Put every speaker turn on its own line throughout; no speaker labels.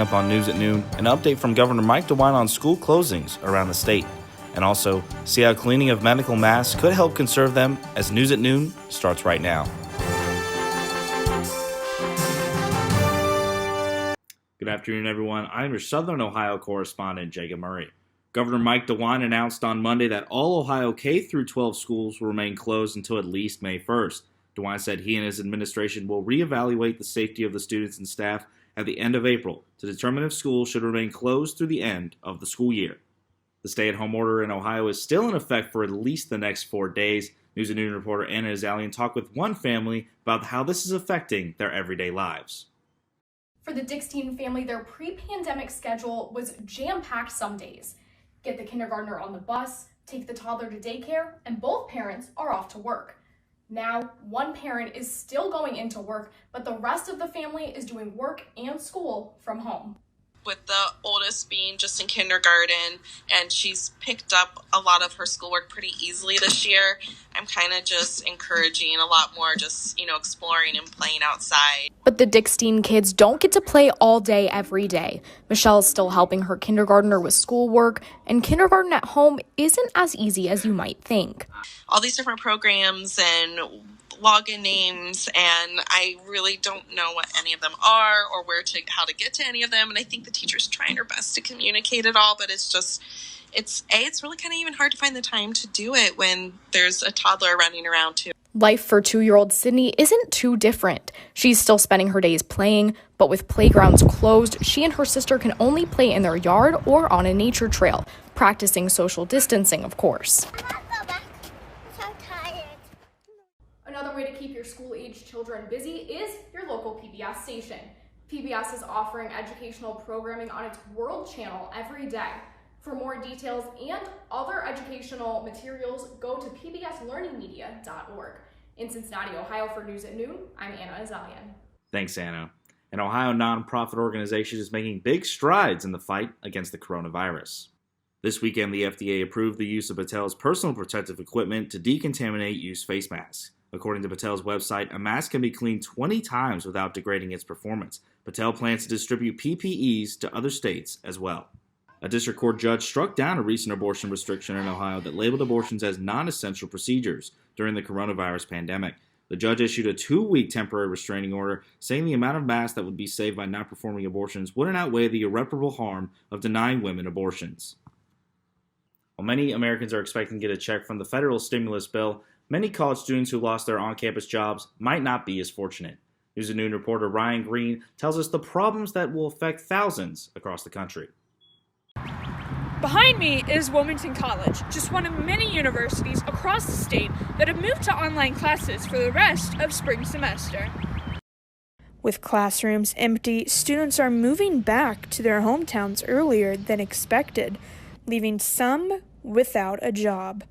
up on News at Noon, an update from Governor Mike DeWine on school closings around the state. And also, see how cleaning of medical masks could help conserve them as News at Noon starts right now. Good afternoon, everyone. I'm your Southern Ohio correspondent, Jacob Murray. Governor Mike DeWine announced on Monday that all Ohio K-12 schools will remain closed until at least May 1st. DeWine said he and his administration will reevaluate the safety of the students and staff at the end of April to determine if schools should remain closed through the end of the school year. The stay-at-home order in Ohio is still in effect for at least the next 4 days. News at Noon reporter Anna Azalian talked with one family about how this is affecting their everyday lives.
For the Dickstein family, their pre-pandemic schedule was jam-packed some days. Get the kindergartner on the bus, take the toddler to daycare, and both parents are off to work. Now, one parent is still going into work, but the rest of the family is doing work and school from home.
With the oldest being just in kindergarten, and she's picked up a lot of her schoolwork pretty easily this year, I'm kind of just encouraging a lot more just, exploring and playing outside.
But the Dickstein kids don't get to play all day every day. Michelle is still helping her kindergartner with schoolwork, and kindergarten at home isn't as easy as you might think.
All these different programs and login names, and I really don't know what any of them are or how to get to any of them. And I think the teacher's trying her best to communicate it all, but it's really kind of even hard to find the time to do it when there's a toddler running around too.
Life for 2-year-old Sydney isn't too different. She's still spending her days playing, but with playgrounds closed, she and her sister can only play in their yard or on a nature trail, practicing social distancing, of course. Another way to keep your school-age children busy is your local PBS station. PBS is offering educational programming on its World Channel every day. For more details and other educational materials, go to pbslearningmedia.org. In Cincinnati, Ohio, for News at Noon, I'm Anna Azalian.
Thanks, Anna. An Ohio nonprofit organization is making big strides in the fight against the coronavirus. This weekend, the FDA approved the use of Battelle's personal protective equipment to decontaminate used face masks. According to Battelle's website, a mask can be cleaned 20 times without degrading its performance. Battelle plans to distribute PPEs to other states as well. A district court judge struck down a recent abortion restriction in Ohio that labeled abortions as non-essential procedures during the coronavirus pandemic. The judge issued a 2-week temporary restraining order, saying the amount of masks that would be saved by not performing abortions wouldn't outweigh the irreparable harm of denying women abortions. While many Americans are expecting to get a check from the federal stimulus bill, many college students who lost their on-campus jobs might not be as fortunate. News at Noon reporter Ryan Green tells us the problems that will affect thousands across the country.
Behind me is Wilmington College, just one of many universities across the state that have moved to online classes for the rest of spring semester. With classrooms empty, students are moving back to their hometowns earlier than expected, leaving some without a job.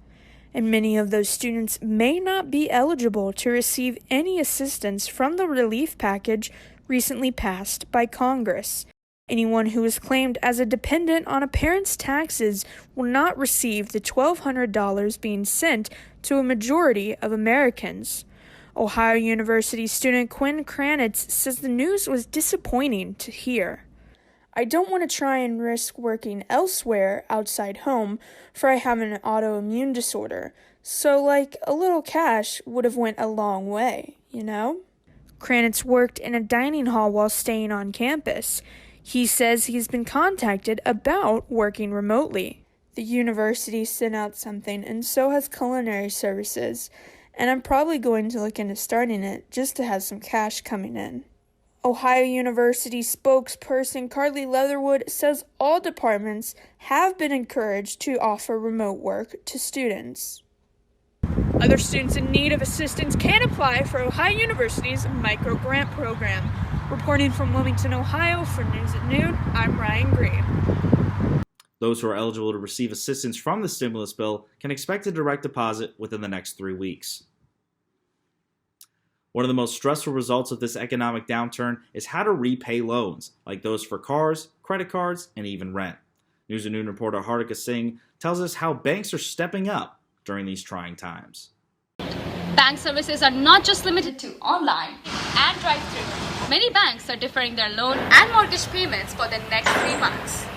And many of those students may not be eligible to receive any assistance from the relief package recently passed by Congress. Anyone who is claimed as a dependent on a parent's taxes will not receive the $1,200 being sent to a majority of Americans. Ohio University student Quinn Kranitz says the news was disappointing to hear. I don't want to try and risk working elsewhere outside home, for I have an autoimmune disorder, so a little cash would have went a long way, Kranitz worked in a dining hall while staying on campus. He says he's been contacted about working remotely. The university sent out something, and so has culinary services, and I'm probably going to look into starting it just to have some cash coming in. Ohio University spokesperson Carly Leatherwood says all departments have been encouraged to offer remote work to students. Other students in need of assistance can apply for Ohio University's micro-grant program. Reporting from Wilmington, Ohio, for News at Noon, I'm Ryan Green.
Those who are eligible to receive assistance from the stimulus bill can expect a direct deposit within the next 3 weeks. One of the most stressful results of this economic downturn is how to repay loans, like those for cars, credit cards, and even rent. News at Noon reporter Hardika Singh tells us how banks are stepping up during these trying times.
Bank services are not just limited to online and drive-through. Many banks are deferring their loan and mortgage payments for the next 3 months.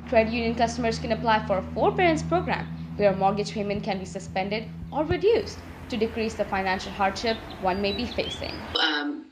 Credit union customers can apply for a forbearance program where a mortgage payment can be suspended or reduced to decrease the financial hardship one may be facing.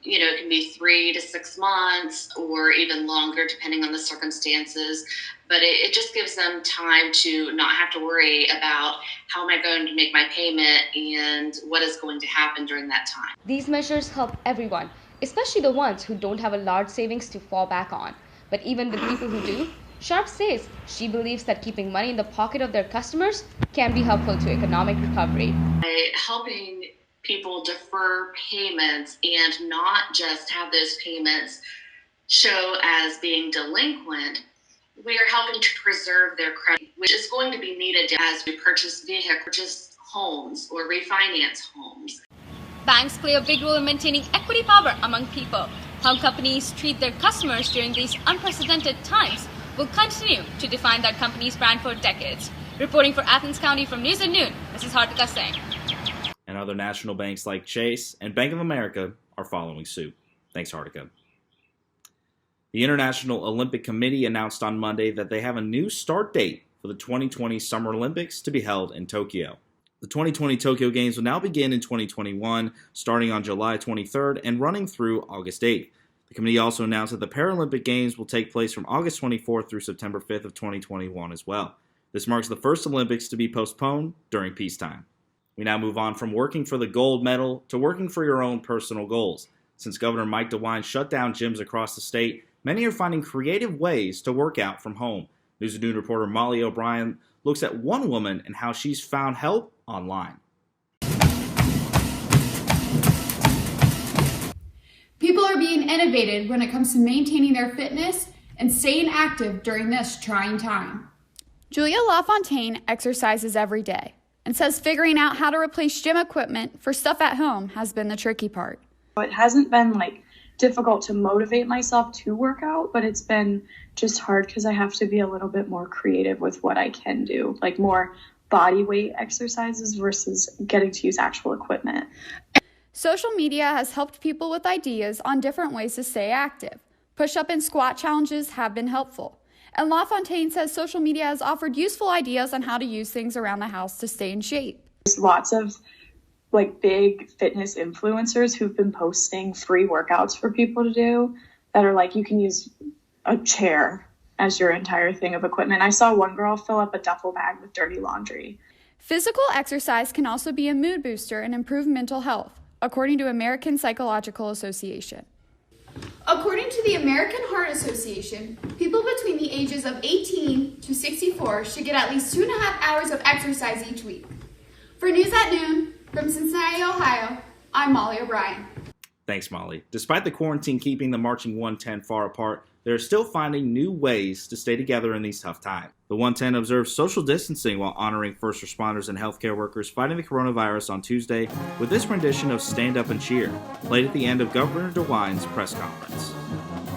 It can be 3 to 6 months or even longer depending on the circumstances. But it just gives them time to not have to worry about how am I going to make my payment and what is going to happen during that time.
These measures help everyone, especially the ones who don't have a large savings to fall back on. But even the people who do, Sharp says she believes that keeping money in the pocket of their customers can be helpful to economic recovery.
By helping people defer payments and not just have those payments show as being delinquent, we are helping to preserve their credit, which is going to be needed as we purchase vehicles, purchase homes, or refinance homes.
Banks play a big role in maintaining equity power among people. How companies treat their customers during these unprecedented times will continue to define that company's brand for decades. Reporting for Athens County from News at Noon, this is Hartika Singh.
And other national banks like Chase and Bank of America are following suit. Thanks, Hartika. The International Olympic Committee announced on Monday that they have a new start date for the 2020 Summer Olympics to be held in Tokyo. The 2020 Tokyo Games will now begin in 2021, starting on July 23rd and running through August 8th. The committee also announced that the Paralympic Games will take place from August 24th through September 5th of 2021 as well. This marks the first Olympics to be postponed during peacetime. We now move on from working for the gold medal to working for your own personal goals. Since Governor Mike DeWine shut down gyms across the state, many are finding creative ways to work out from home. News at Noon reporter Molly O'Brien looks at one woman and how she's found help online.
People are being innovative when it comes to maintaining their fitness and staying active during this trying time.
Julia LaFontaine exercises every day and says figuring out how to replace gym equipment for stuff at home has been the tricky part.
It hasn't been difficult to motivate myself to work out, but it's been just hard because I have to be a little bit more creative with what I can do, like more body weight exercises versus getting to use actual equipment.
Social media has helped people with ideas on different ways to stay active. Push-up and squat challenges have been helpful. And LaFontaine says social media has offered useful ideas on how to use things around the house to stay in shape.
There's lots of big fitness influencers who've been posting free workouts for people to do that are you can use a chair as your entire thing of equipment. I saw one girl fill up a duffel bag with dirty laundry.
Physical exercise can also be a mood booster and improve mental health, according to American Psychological Association.
According to the American Heart Association, people between the ages of 18 to 64 should get at least 2.5 hours of exercise each week. For News at Noon, from Cincinnati, Ohio, I'm Molly O'Brien.
Thanks, Molly. Despite the quarantine keeping the marching 110 far apart, they're still finding new ways to stay together in these tough times. The 110 observed social distancing while honoring first responders and healthcare workers fighting the coronavirus on Tuesday with this rendition of Stand Up and Cheer, played at the end of Governor DeWine's press conference.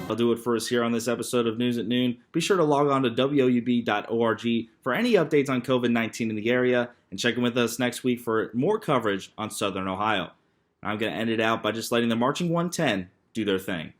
That'll do it for us here on this episode of News at Noon. Be sure to log on to woub.org for any updates on COVID-19 in the area, and check in with us next week for more coverage on Southern Ohio. I'm going to end it out by just letting the Marching 110 do their thing.